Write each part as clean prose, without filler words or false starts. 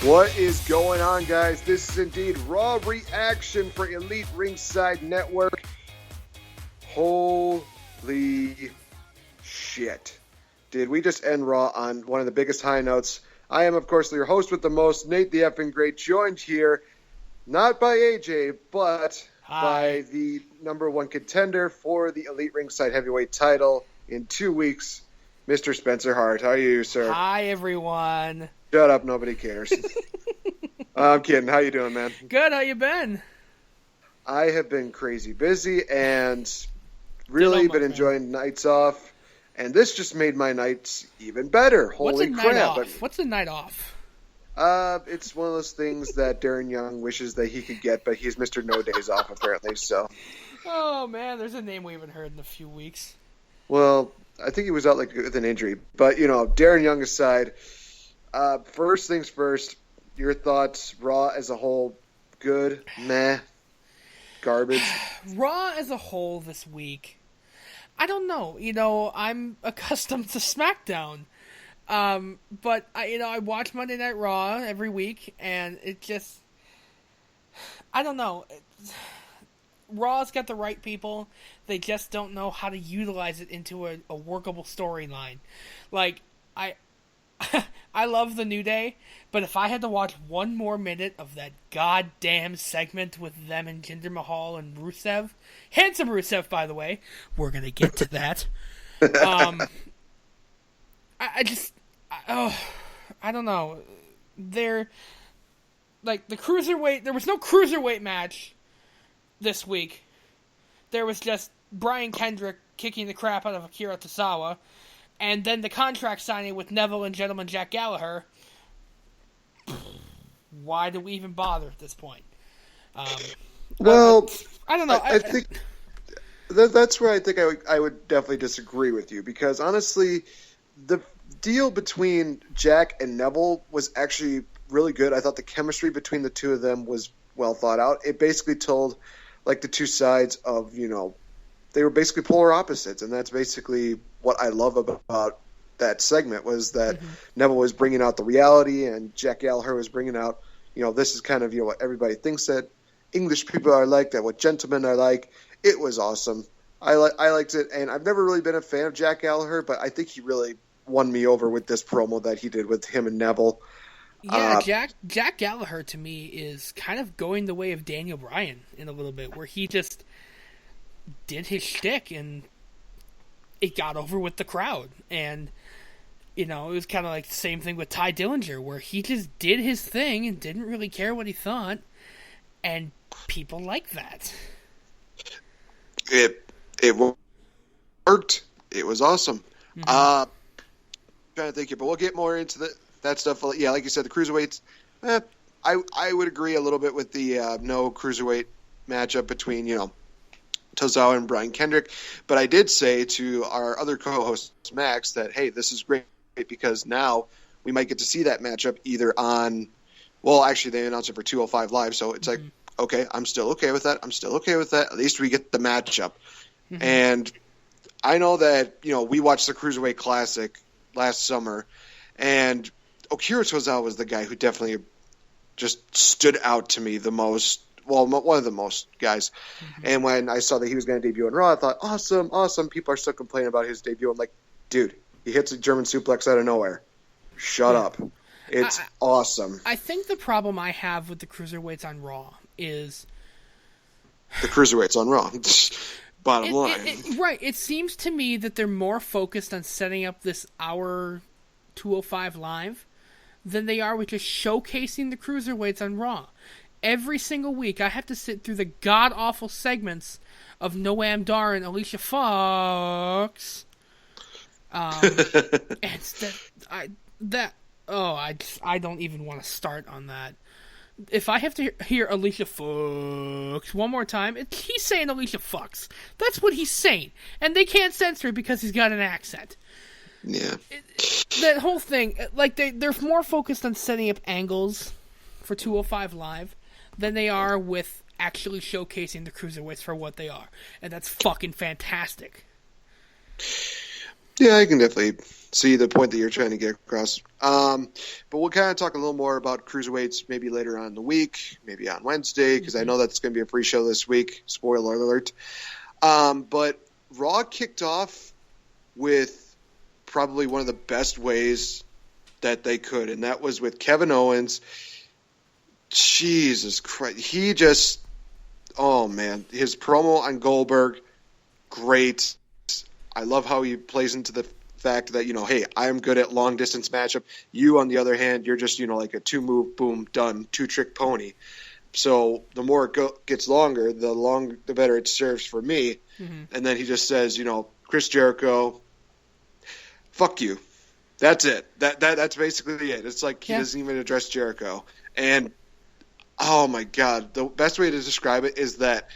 What is going on, guys? This is indeed Raw Reaction for Elite Ringside Network. Holy shit. Did we just end Raw on one of the biggest high notes? I am, of course, your host with the most, Nate the effing Great, joined here, not by AJ, but by the number one contender for the Elite Ringside Heavyweight title in 2 weeks, Mr. Spencer Hart. How are you, sir? Hi, everyone. Shut up, nobody cares. I'm kidding. How you doing, man? Good, how you been? I have been crazy busy and really been enjoying nights off, and this just made my nights even better. Holy crap. What's a night off? It's one of those things that Darren Young wishes that he could get, but he's Mr. No Days Off, apparently, so. Oh, man, there's a name we haven't heard in a few weeks. Well, I think he was out with an injury, but, Darren Young aside, first things first, your thoughts, Raw as a whole, good, meh, garbage? Raw as a whole this week, I don't know. I'm accustomed to SmackDown. But I watch Monday Night Raw every week, and it just, I don't know. Raw's got the right people. They just don't know how to utilize it into a workable storyline. Like, I love the New Day, but if I had to watch one more minute of that goddamn segment with them and Jinder Mahal and Rusev, handsome Rusev, by the way, we're gonna get to that. I don't know. They're like the cruiserweight. There was no cruiserweight match this week. There was just Brian Kendrick kicking the crap out of Akira Tozawa. And then the contract signing with Neville and Gentleman Jack Gallagher. Why do we even bother at this point? Well, I don't know. I think that's where I think I would definitely disagree with you, because honestly, the deal between Jack and Neville was actually really good. I thought the chemistry between the two of them was well thought out. It basically told like the two sides of, they were basically polar opposites, and that's basically what I love about that segment, was that Neville was bringing out the reality, and Jack Gallagher was bringing out, this is kind of, what everybody thinks that English people are like, that what gentlemen are like. It was awesome. I liked it, and I've never really been a fan of Jack Gallagher, but I think he really won me over with this promo that he did with him and Neville. Yeah, Jack Gallagher to me is kind of going the way of Daniel Bryan in a little bit, where he just did his shtick and it got over with the crowd. And, it was kind of like the same thing with Ty Dillinger, where he just did his thing and didn't really care what he thought, and people like that. It worked. It was awesome. Trying to think here, but we'll get more into that stuff. Yeah, like you said, the cruiserweights. I would agree a little bit with the no cruiserweight matchup between Tozawa and Brian Kendrick, but I did say to our other co-host Max that, hey, this is great because now we might get to see that matchup either on. Well, actually, they announced it for 205 Live, so it's like, okay, I'm still okay with that. At least we get the matchup, and I know that we watched the Cruiserweight Classic last summer, and Akira Tozawa was the guy who definitely just stood out to me the most. Well, one of the most guys. And when I saw that he was going to debut on Raw, I thought, awesome. People are still complaining about his debut. I'm like, dude, he hits a German suplex out of nowhere. Shut up. It's awesome. I think the problem I have with the cruiserweights on Raw is the cruiserweights on Raw. Bottom line. Right. It seems to me that they're more focused on setting up this hour 205 Live than they are with just showcasing the cruiserweights on Raw. Every single week, I have to sit through the god-awful segments of Noam Dar and Alicia Fox. And I don't even want to start on that. If I have to hear Alicia Fox one more time, he's saying Alicia Fox. That's what he's saying. And they can't censor it because he's got an accent. Yeah. That whole thing, like, they're more focused on setting up angles for 205 Live than they are with actually showcasing the cruiserweights for what they are. And that's fucking fantastic. Yeah, I can definitely see the point that you're trying to get across. But we'll kind of talk a little more about cruiserweights maybe later on in the week, maybe on Wednesday, because I know that's going to be a free show this week. Spoiler alert. But Raw kicked off with probably one of the best ways that they could, and that was with Kevin Owens. Jesus Christ. He just, oh man, his promo on Goldberg, great. I love how he plays into the fact that, hey, I'm good at long distance matchup. You, on the other hand, you're just, like a 2-move, boom, done, 2-trick pony. So the more it gets longer, the better it serves for me. Mm-hmm. And then he just says, Chris Jericho, fuck you. That's it. That's basically it. It's like he doesn't even address Jericho. And, oh my God, the best way to describe it is that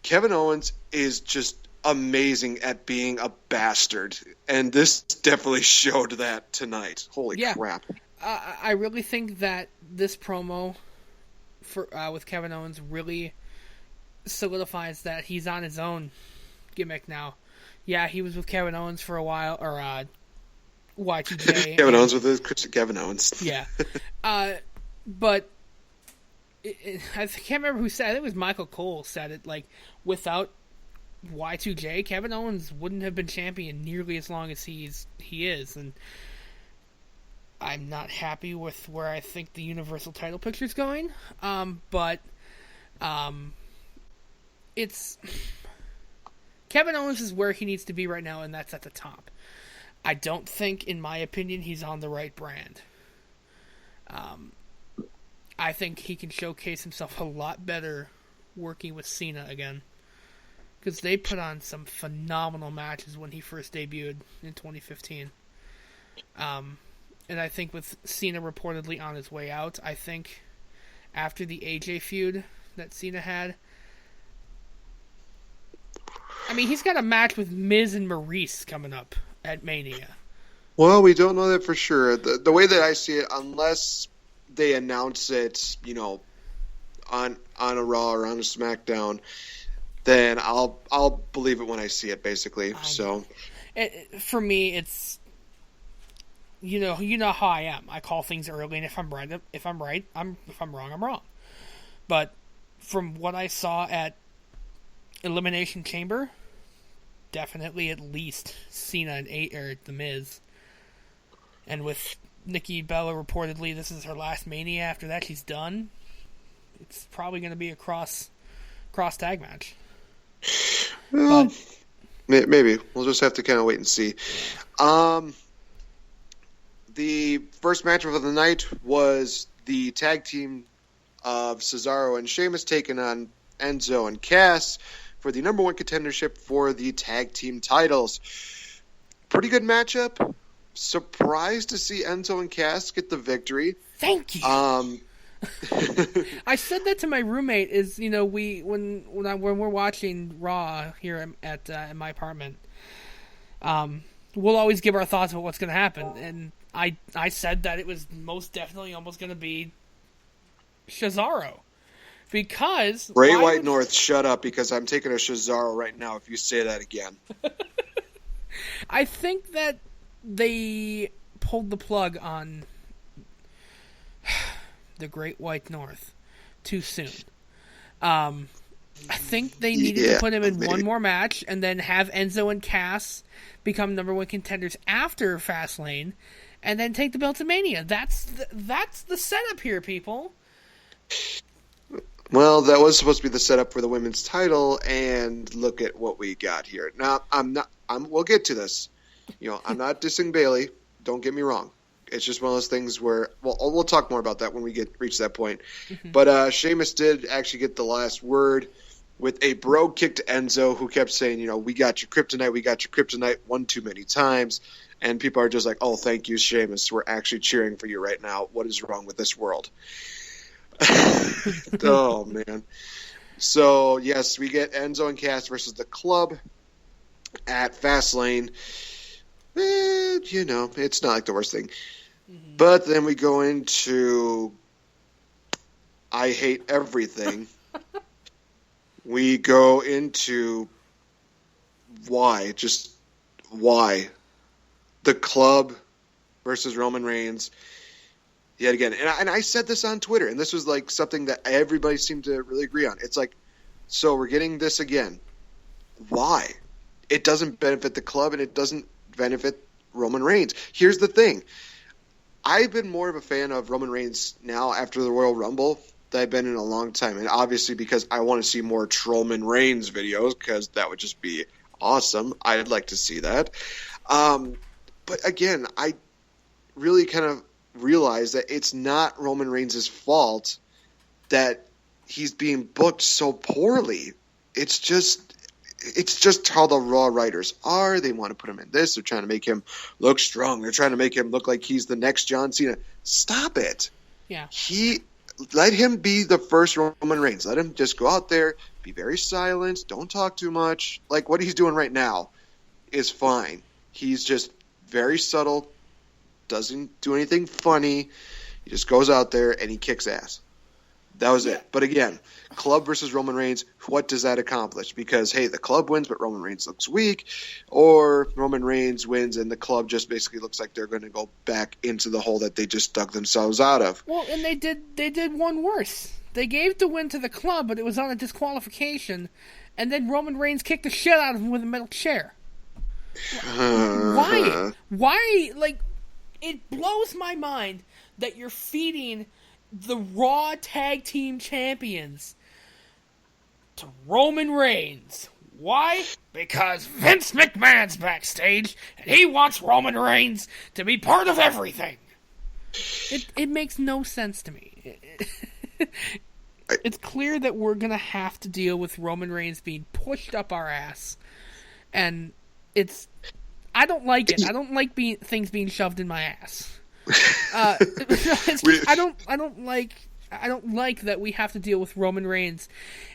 Kevin Owens is just amazing at being a bastard, and this definitely showed that tonight. Holy crap. I really think that this promo with Kevin Owens really solidifies that he's on his own gimmick now. Yeah, he was with Kevin Owens for a while, or Y2J. Kevin Owens with Kevin Owens. Yeah. But I can't remember who said it. I think it was Michael Cole said it, like, without Y2J, Kevin Owens wouldn't have been champion nearly as long as he is, and I'm not happy with where I think the Universal title picture is going. But it's Kevin Owens is where he needs to be right now, and that's at the top. I don't think, in my opinion, he's on the right brand. I think he can showcase himself a lot better working with Cena again. Because they put on some phenomenal matches when he first debuted in 2015. And I think with Cena reportedly on his way out, I think after the AJ feud that Cena had, I mean, he's got a match with Miz and Maurice coming up at Mania. Well, we don't know that for sure. The way that I see it, unless they announce it, on a Raw or on a SmackDown, then I'll believe it when I see it, basically. So, for me, it's you know how I am. I call things early, and if I'm right, if I'm wrong, I'm wrong. But from what I saw at Elimination Chamber, definitely at least Cena and The Miz, and with Nikki Bella reportedly this is her last Mania. After that, she's done. It's probably going to be a cross tag match. Well, maybe. We'll just have to kind of wait and see. The first match of the night was the tag team of Cesaro and Sheamus taking on Enzo and Cass for the number one contendership for the tag team titles. Pretty good matchup. Surprised to see Enzo and Cass get the victory. Thank you. I said that to my roommate. When we're watching Raw here at in my apartment, we'll always give our thoughts about what's going to happen. And I said that it was most definitely almost going to be Cesaro, because Bray White North, shut up, because I'm taking a Cesaro right now if you say that again. I think that they pulled the plug on the Great White North too soon. I think they needed to put him in one more match and then have Enzo and Cass become number one contenders after Fastlane, and then take the belt to Mania. That's the setup here, people. Well, that was supposed to be the setup for the women's title, and look at what we got here. Now, we'll get to this. I'm not dissing Bayley. Don't get me wrong. It's just one of those things where, we'll talk more about that when we reach that point. Mm-hmm. But Sheamus did actually get the last word with a bro kick to Enzo, who kept saying, we got your kryptonite one too many times. And people are just like, oh, thank you, Sheamus. We're actually cheering for you right now. What is wrong with this world? Oh, man. So, yes, we get Enzo and Cass versus the Club at Fastlane. It's not like the worst thing. Mm-hmm. But then we go into I hate everything. We go into why. Just why. the Club versus Roman Reigns yet again. And I said this on Twitter, and this was like something that everybody seemed to really agree on. It's like, so we're getting this again. Why? It doesn't benefit the Club, and it doesn't benefit Roman Reigns. Here's the thing. I've been more of a fan of Roman Reigns now after the Royal Rumble than I've been in a long time. And obviously because I want to see more Roman Reigns videos, because that would just be awesome. I'd like to see that. But again, I really kind of realize that it's not Roman Reigns' fault that he's being booked so poorly. It's just how the Raw writers are. They want to put him in this. They're trying to make him look strong. They're trying to make him look like he's the next John Cena. Stop it. Yeah. Let him be the first Roman Reigns. Let him just go out there, be very silent, don't talk too much. Like what he's doing right now is fine. He's just very subtle, doesn't do anything funny. He just goes out there and he kicks ass. That was it. But again, Club versus Roman Reigns, what does that accomplish? Because, hey, the Club wins, but Roman Reigns looks weak. Or Roman Reigns wins and the Club just basically looks like they're going to go back into the hole that they just dug themselves out of. Well, and they did one worse. They gave the win to the Club, but it was on a disqualification. And then Roman Reigns kicked the shit out of him with a metal chair. Why? Why? Like, it blows my mind that you're feeding the Raw Tag Team Champions to Roman Reigns. Why? Because Vince McMahon's backstage and he wants Roman Reigns to be part of everything. It makes no sense to me. It's clear that we're going to have to deal with Roman Reigns being pushed up our ass. And I don't like it. I don't like things being shoved in my ass. I don't like that we have to deal with Roman Reigns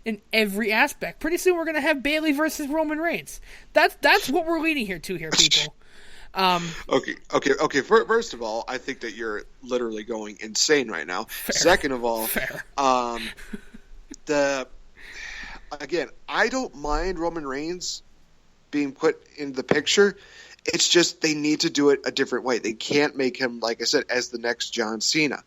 in every aspect. Pretty soon we're gonna have Bayley versus Roman Reigns. That's what we're leading here, people. Okay. First of all, I think that you're literally going insane right now. Fair. Second of all, Fair. Again, I don't mind Roman Reigns being put in the picture. It's just they need to do it a different way. They can't make him, like I said, as the next John Cena.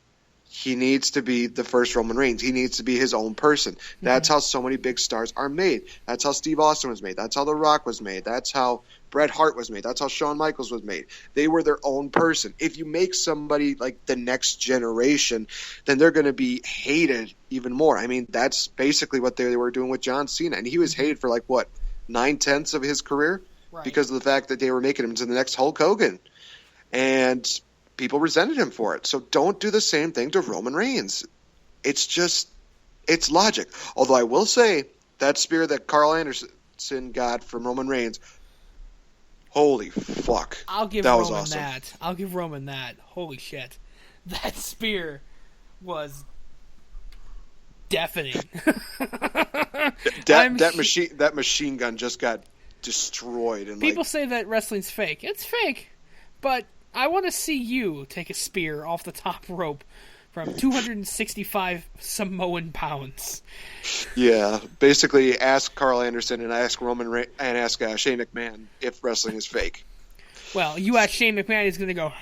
He needs to be the first Roman Reigns. He needs to be his own person. That's how so many big stars are made. That's how Steve Austin was made. That's how The Rock was made. That's how Bret Hart was made. That's how Shawn Michaels was made. They were their own person. If you make somebody like the next generation, then they're going to be hated even more. I mean, that's basically what they were doing with John Cena. And he was hated for 9/10 of his career. Right. Because of the fact that they were making him into the next Hulk Hogan. And people resented him for it. So don't do the same thing to Roman Reigns. It's logic. Although I will say, that spear that Carl Anderson got from Roman Reigns, holy fuck. I'll give Roman awesome. That. I'll give Roman that. Holy shit. That spear was deafening. that machine gun just got destroyed. And people say that wrestling's fake. It's fake, but I want to see you take a spear off the top rope from 265 Samoan pounds. Yeah, basically ask Carl Anderson and ask and ask Shane McMahon if wrestling is fake. Well, you ask Shane McMahon, he's going to go.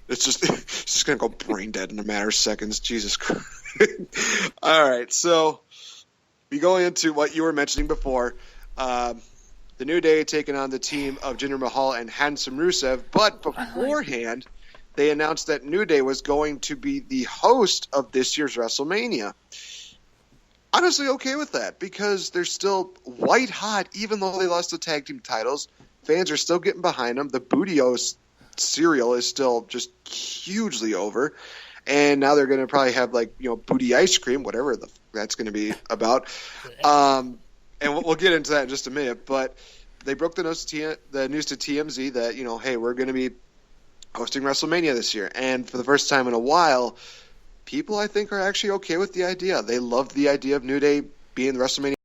It's just going to go brain dead in a matter of seconds. Jesus Christ! All right, so. We go into what you were mentioning before, the New Day taking on the team of Jinder Mahal and Handsome Rusev. But beforehand, they announced that New Day was going to be the host of this year's WrestleMania. Honestly, okay with that because they're still white hot, even though they lost the tag team titles. Fans are still getting behind them. The Booty-O cereal is still just hugely over. And now they're going to probably have booty ice cream, whatever that's going to be about. And we'll get into that in just a minute. But they broke the news to TMZ that, hey, we're going to be hosting WrestleMania this year. And for the first time in a while, people, I think, are actually okay with the idea. They love the idea of New Day being the WrestleMania